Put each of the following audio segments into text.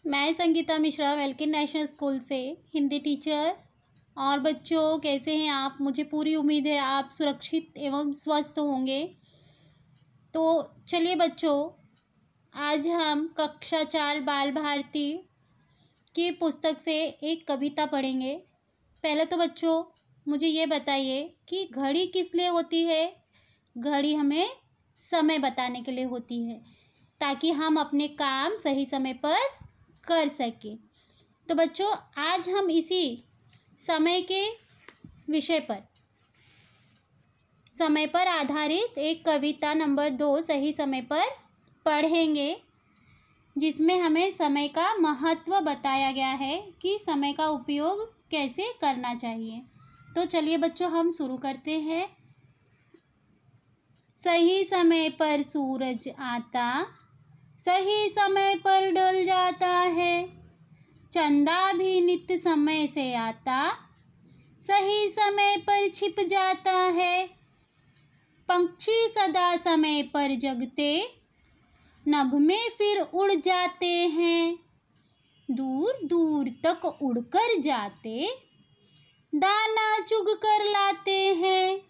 मैं Sangeeta Mishra वेलकिन national school से Hindi teacher. और बच्चों, कैसे हैं आप? मुझे पूरी उम्मीद है आप सुरक्षित एवं स्वस्थ होंगे। तो चलिए बच्चों, आज हम कक्षा 4 बाल भारती की पुस्तक से एक कविता पढ़ेंगे। पहले तो बच्चों मुझे ये बताइए कि घड़ी किस लिए होती है? घड़ी हमें समय बताने के लिए होती है, ताकि हम अपने काम सही समय पर कर सकें। तो बच्चों, आज हम इसी समय के विषय पर, समय पर आधारित एक कविता नंबर 2 सही समय पर पढ़ेंगे, जिसमें हमें समय का महत्व बताया गया है कि समय का उपयोग कैसे करना चाहिए। तो चलिए बच्चों, हम शुरू करते हैं। सही समय पर सूरज आता, सही समय पर ढल जाता है। चंदा भी नित समय से आता, सही समय पर छिप जाता है। पंछी सदा समय पर जगते, नभ में फिर उड़ जाते हैं। दूर दूर तक उड़कर जाते, दाना चुग कर लाते हैं।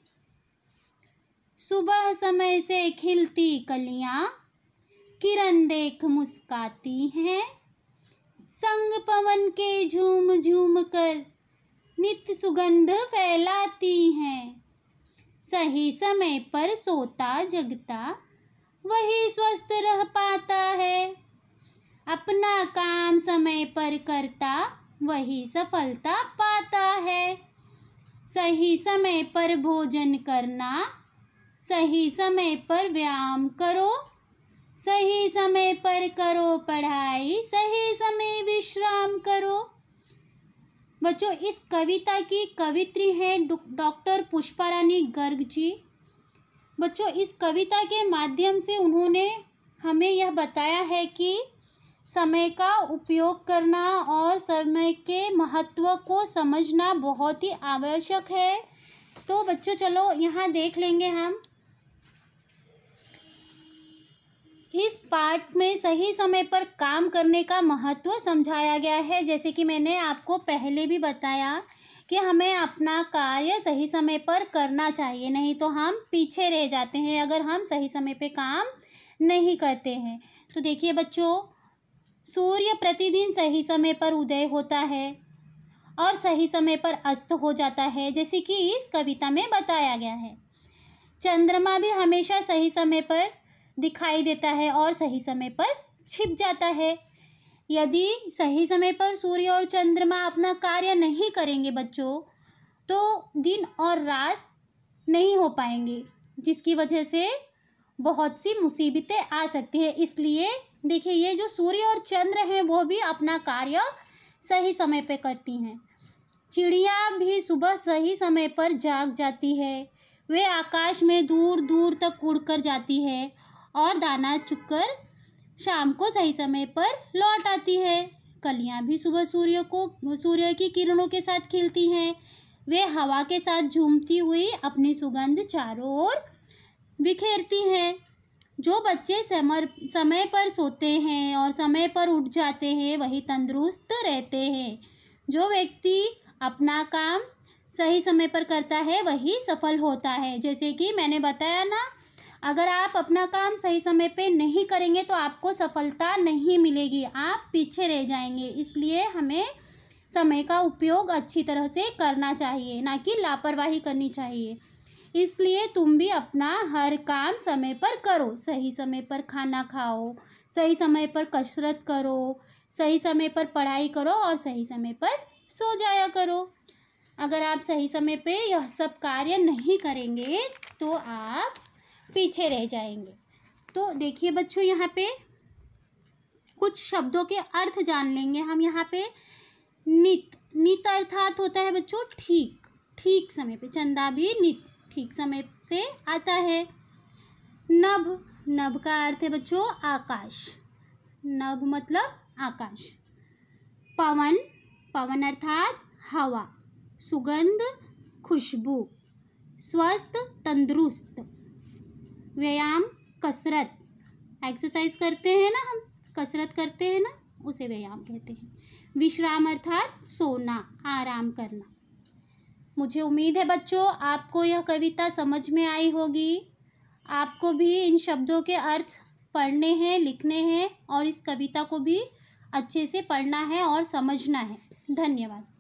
सुबह समय से खिलती कलियां, किरण देख मुस्काती हैं। संग पवन के झूम झूम कर नित्य सुगंध फैलाती हैं। सही समय पर सोता जगता, वही स्वस्थ रह पाता है। अपना काम समय पर करता, वही सफलता पाता है। सही समय पर भोजन करना, सही समय पर व्यायाम करो। सही समय पर करो पढ़ाई, सही समय विश्राम करो। बच्चों, इस कविता की कवित्री हैं डॉक्टर पुष्पारानी गर्ग जी। बच्चों, इस कविता के माध्यम से उन्होंने हमें यह बताया है कि समय का उपयोग करना और समय के महत्व को समझना बहुत ही आवश्यक है। तो बच्चों चलो यहाँ देख लेंगे हम। इस पाठ में सही समय पर काम करने का महत्व समझाया गया है। जैसे कि मैंने आपको पहले भी बताया कि हमें अपना कार्य सही समय पर करना चाहिए, नहीं तो हम पीछे रह जाते हैं अगर हम सही समय पे काम नहीं करते हैं। तो देखिए बच्चों, सूर्य प्रतिदिन सही समय पर उदय होता है और सही समय पर अस्त हो जाता है, जैसे कि इस कविता में बताया गया है। चंद्रमा भी हमेशा सही समय पर दिखाई देता है और सही समय पर छिप जाता है। यदि सही समय पर सूर्य और चंद्रमा अपना कार्य नहीं करेंगे बच्चों, तो दिन और रात नहीं हो पाएंगे, जिसकी वजह से बहुत सी मुसीबतें आ सकती है। इसलिए देखिए, ये जो सूर्य और चंद्र हैं वो भी अपना कार्य सही समय पर करती हैं। चिड़िया भी सुबह सही समय पर जाग जाती है। वे आकाश में दूर दूर तक उड़कर जाती है और दाना चुगकर शाम को सही समय पर लौट आती है। कलियां भी सुबह सूर्य की किरणों के साथ खिलती हैं। वे हवा के साथ झूमती हुई अपनी सुगंध चारों ओर बिखेरती हैं। जो बच्चे समय पर सोते हैं और समय पर उठ जाते हैं, वही तंदुरुस्त रहते हैं। जो व्यक्ति अपना काम सही समय पर करता है, वही सफल होता है। जैसे कि मैंने बताया ना, अगर आप अपना काम सही समय पे नहीं करेंगे तो आपको सफलता नहीं मिलेगी, आप पीछे रह जाएंगे। इसलिए हमें समय का उपयोग अच्छी तरह से करना चाहिए, ना कि लापरवाही करनी चाहिए। इसलिए तुम भी अपना हर काम समय पर करो। सही समय पर खाना खाओ, सही समय पर कसरत करो, सही समय पर पढ़ाई करो और सही समय पर सो जाया करो। अगर आप सही समय पे यह सब कार्य नहीं करेंगे तो आप पीछे रह जाएंगे। तो देखिए बच्चों, यहाँ पे कुछ शब्दों के अर्थ जान लेंगे हम। यहाँ पे नित अर्थात होता है बच्चों ठीक समय पे। चंदा भी नित ठीक समय से आता है। नभ का अर्थ है बच्चों आकाश। नभ मतलब आकाश। पवन अर्थात हवा। सुगंध खुशबू। स्वस्थ तंदुरुस्त। व्यायाम कसरत, एक्सरसाइज करते हैं ना, हम कसरत करते हैं ना, उसे व्यायाम कहते हैं। विश्राम अर्थात सोना, आराम करना। मुझे उम्मीद है बच्चों आपको यह कविता समझ में आई होगी। आपको भी इन शब्दों के अर्थ पढ़ने हैं, लिखने हैं और इस कविता को भी अच्छे से पढ़ना है और समझना है। धन्यवाद।